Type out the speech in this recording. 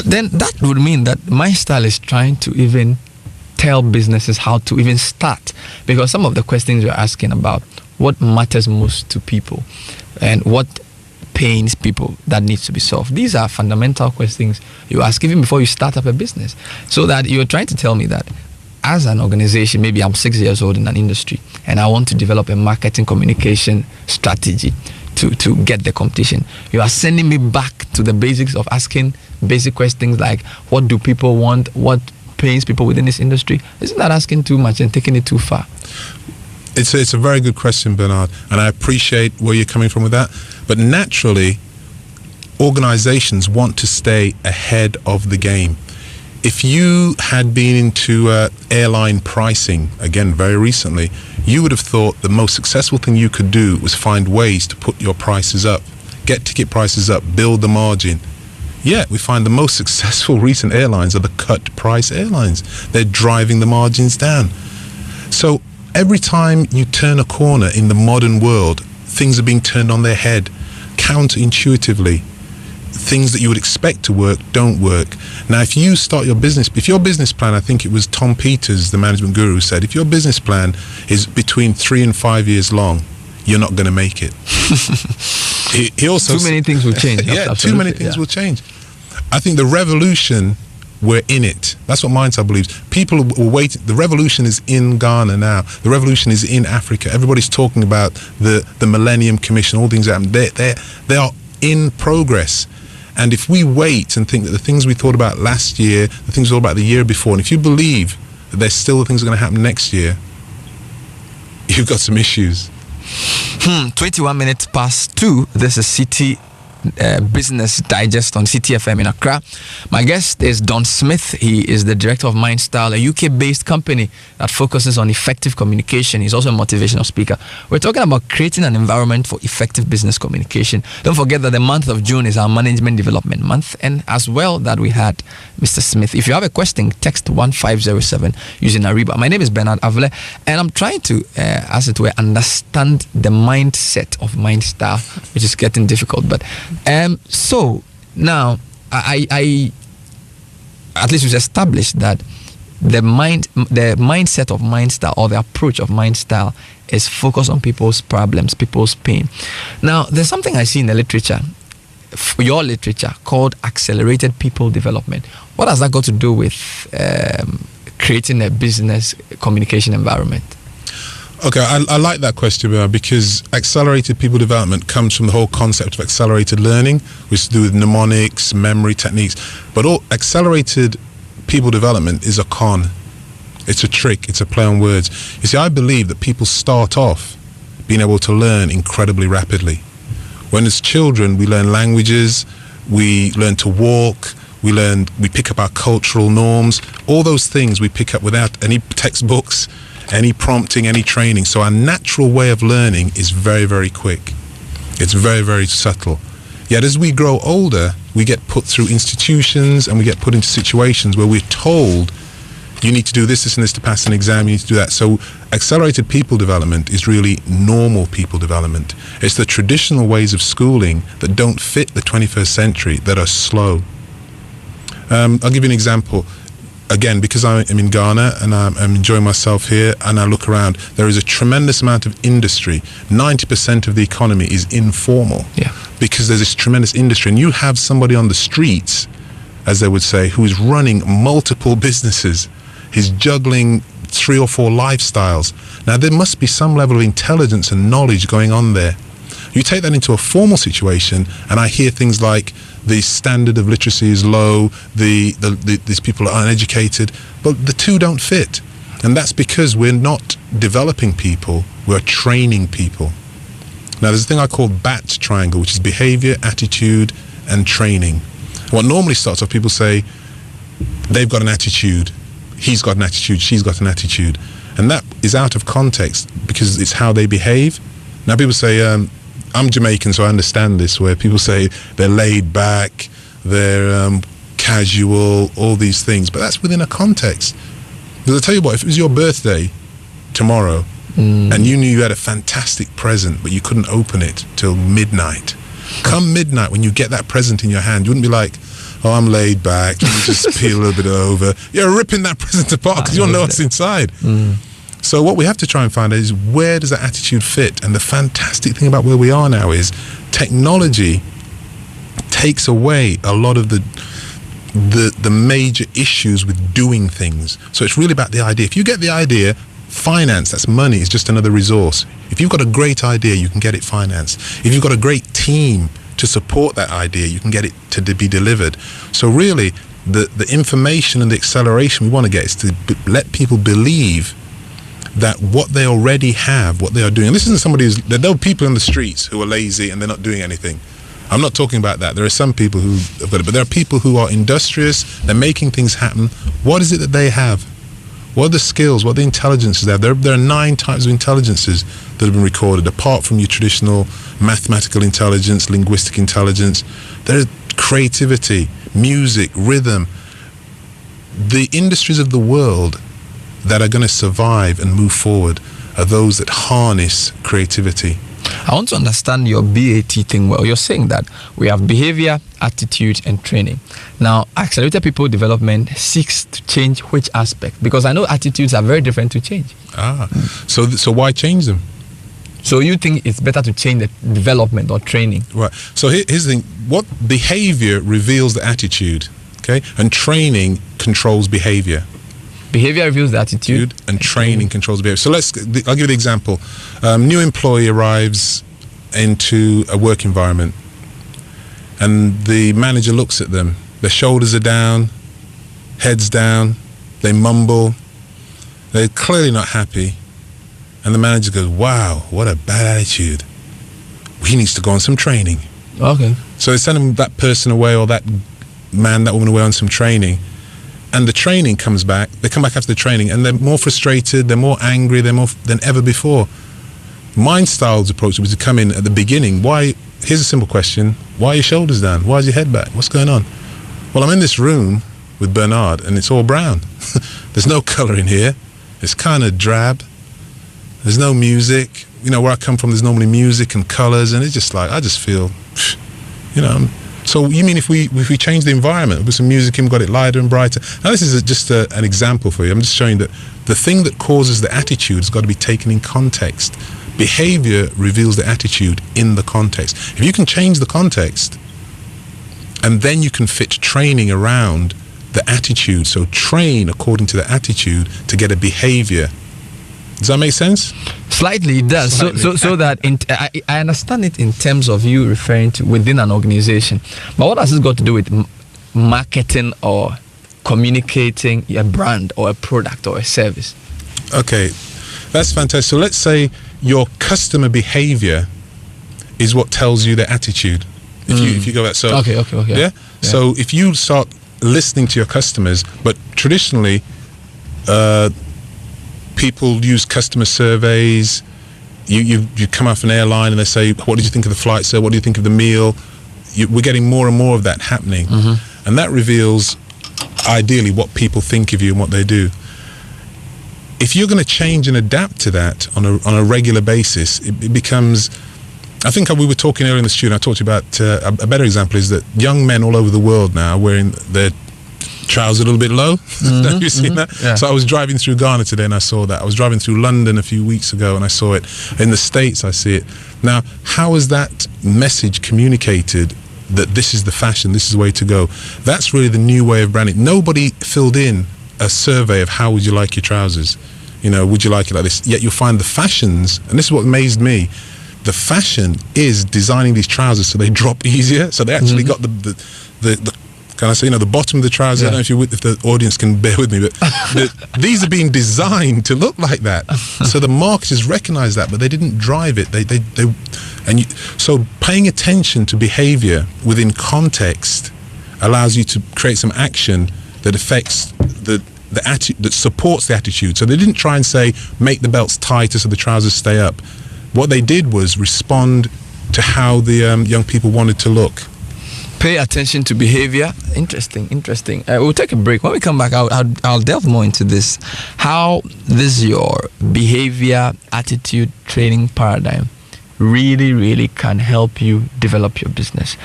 But then that would mean that MindStyle is trying to even tell businesses how to even start, because some of the questions you're asking about what matters most to people and what pains people that needs to be solved. These are fundamental questions you ask even before you start up a business. So that you're trying to tell me that as an organization, maybe I'm 6 years old in an industry and I want to develop a marketing communication strategy to get the competition. You are sending me back to the basics of asking basic questions like what do people want, what pains people within this industry. Isn't that asking too much and taking it too far? It's a very good question, Bernard, and I appreciate where you're coming from with that. But naturally, organizations want to stay ahead of the game. If you had been into airline pricing, again, very recently, you would have thought the most successful thing you could do was find ways to put your prices up, get ticket prices up, build the margin. Yet we find the most successful recent airlines are the cut price airlines. They're driving the margins down. So every time you turn a corner in the modern world, things are being turned on their head, counterintuitively. Things that you would expect to work don't work. Now, if you start your business, if your business plan, I think it was Tom Peters, the management guru, said, if your business plan is between 3 and 5 years long, you're not going to make it. he also too many things will change. Yeah, too many things will change. I think the revolution, we're in it. That's what MindStyle believes. People will wait. The revolution is in Ghana now. The revolution is in Africa. Everybody's talking about the Millennium Commission, all things that happen. They are in progress. And if we wait and think that the things we thought about last year, the things we thought about the year before, and if you believe that there's still the things that are going to happen next year, you've got some issues. 21 minutes past 2. This is City Business Digest on CTFM in Accra. My guest is Don Smith. He is the director of MindStyle, a UK-based company that focuses on effective communication. He's also a motivational speaker. We're talking about creating an environment for effective business communication. Don't forget that the month of June is our management development month, and as well that we had Mr. Smith. If you have a question, text 1507 using Ariba. My name is Bernard Avle, and I'm trying to, as it were, understand the mindset of MindStyle, which is getting difficult, but so now I at least we've established that the mindset of MindStyle, or the approach of MindStyle, is focused on people's problems, people's pain. Now, there's something I see in the literature, your literature, called accelerated people development. What has that got to do with creating a business communication environment? Okay, I like that question, because accelerated people development comes from the whole concept of accelerated learning, which is to do with mnemonics, memory techniques. But all accelerated people development is a con. It's a trick. It's a play on words. You see, I believe that people start off being able to learn incredibly rapidly. When as children, we learn languages, we learn to walk, we pick up our cultural norms. All those things we pick up without any textbooks, any prompting, any training. So our natural way of learning is very, very quick. It's very, very subtle. Yet as we grow older, we get put through institutions and we get put into situations where we're told, you need to do this, this, and this to pass an exam, you need to do that. So accelerated people development is really normal people development. It's the traditional ways of schooling that don't fit the 21st century, that are slow. I'll give you an example. Again, because I am in Ghana and I'm enjoying myself here and I look around, there is a tremendous amount of industry. 90% of the economy is informal, because there's this tremendous industry. And you have somebody on the streets, as they would say, who is running multiple businesses. He's juggling 3 or 4 lifestyles. Now, there must be some level of intelligence and knowledge going on there. You take that into a formal situation, and I hear things like the standard of literacy is low, these people are uneducated, but the two don't fit. And that's because we're not developing people, we're training people. Now, there's a thing I call BAT triangle, which is behavior, attitude, and training. What normally starts off, people say, they've got an attitude, he's got an attitude, she's got an attitude. And that is out of context because it's how they behave. Now, people say, I'm Jamaican, so I understand this, where people say they're laid back, they're casual, all these things. But that's within a context. Because I tell you what, if it was your birthday tomorrow and you knew you had a fantastic present, but you couldn't open it till midnight, come midnight when you get that present in your hand, you wouldn't be like, oh, I'm laid back, you just peel a little bit over. You're ripping that present apart because you don't know what's inside. So what we have to try and find out is, where does that attitude fit? And the fantastic thing about where we are now is technology takes away a lot of the major issues with doing things. So it's really about the idea. If you get the idea, finance, that's money, is just another resource. If you've got a great idea, you can get it financed. If you've got a great team to support that idea, you can get it to be delivered. So really, the information and the acceleration we want to get is to let people believe that what they already have, what they are doing. And this isn't somebody there are people in the streets who are lazy and they're not doing anything. I'm not talking about that. There are some people who have got it, but there are people who are industrious, they're making things happen. What is it that they have? What are the skills, what are the intelligences they have? There are 9 types of intelligences that have been recorded, apart from your traditional mathematical intelligence, linguistic intelligence. There's creativity, music, rhythm. The industries of the world that are going to survive and move forward are those that harness creativity. I want to understand your BAT thing well. You're saying that we have behavior, attitude, and training. Now, accelerated people development seeks to change which aspect? Because I know attitudes are very different to change. So why change them? So you think it's better to change the development or training? Right. So here's the thing. What behavior reveals the attitude, okay? And training controls behavior. Behavior reveals the attitude, and training controls behavior. So I'll give you the example. New employee arrives into a work environment, and the manager looks at them. Their shoulders are down, heads down, they mumble, they're clearly not happy. And the manager goes, wow, what a bad attitude. He needs to go on some training. Okay. So they send that person away, or that man, that woman away on some training. And the training comes back. They come back after the training, and they're more frustrated, they're more angry, they're more than ever before. Mind Style's approach was to come in at the beginning. Here's a simple question. Why are your shoulders down? Why is your head back? What's going on? Well, I'm in this room with Bernard, and it's all brown. There's no color in here. It's kind of drab. There's no music. You know, where I come from, there's normally music and colors, and it's just like, I just feel, you know. So you mean if we change the environment, with some music in, got it lighter and brighter? Now this is just an example for you. I'm just showing that the thing that causes the attitude has got to be taken in context. Behavior reveals the attitude in the context. If you can change the context, and then you can fit training around the attitude. So train according to the attitude to get a behavior. Does that make sense? Slightly, it does. Slightly. So that I understand it in terms of you referring to within an organization. But what has this got to do with marketing or communicating a brand or a product or a service? Okay, that's fantastic. So let's say your customer behavior is what tells you their attitude. If you go back, so okay. Yeah? So if you start listening to your customers, but traditionally, people use customer surveys. You come off an airline and they say, what did you think of the flight, sir? What do you think of the meal? We're getting more and more of that happening. And that reveals, ideally, what people think of you and what they do. If you're going to change and adapt to that on a regular basis, it becomes... I think we were talking earlier in the studio, I talked to you about a better example is that young men all over the world now are wearing their trousers a little bit low. Have you seen that? Yeah. So I was driving through Ghana today and I saw that. I was driving through London a few weeks ago and I saw it. In the States I see it. Now, how is that message communicated that this is the fashion, this is the way to go? That's really the new way of branding. Nobody filled in a survey of how would you like your trousers? You know, would you like it like this? Yet you'll find the fashions, and this is what amazed me, the fashion is designing these trousers so they drop easier. So they actually got the can I say, you know, the bottom of the trousers. I don't know if the audience can bear with me, but these are being designed to look like that. So the marketers recognize that, but they didn't drive it. So paying attention to behavior within context allows you to create some action that affects the attitude, that supports the attitude. So they didn't try and say, make the belts tighter so the trousers stay up. What they did was respond to how the young people wanted to look. Pay attention to behavior. Interesting. We'll take a break. When we come back, I'll delve more into this. How this your behavior, attitude, training paradigm really can help you develop your business.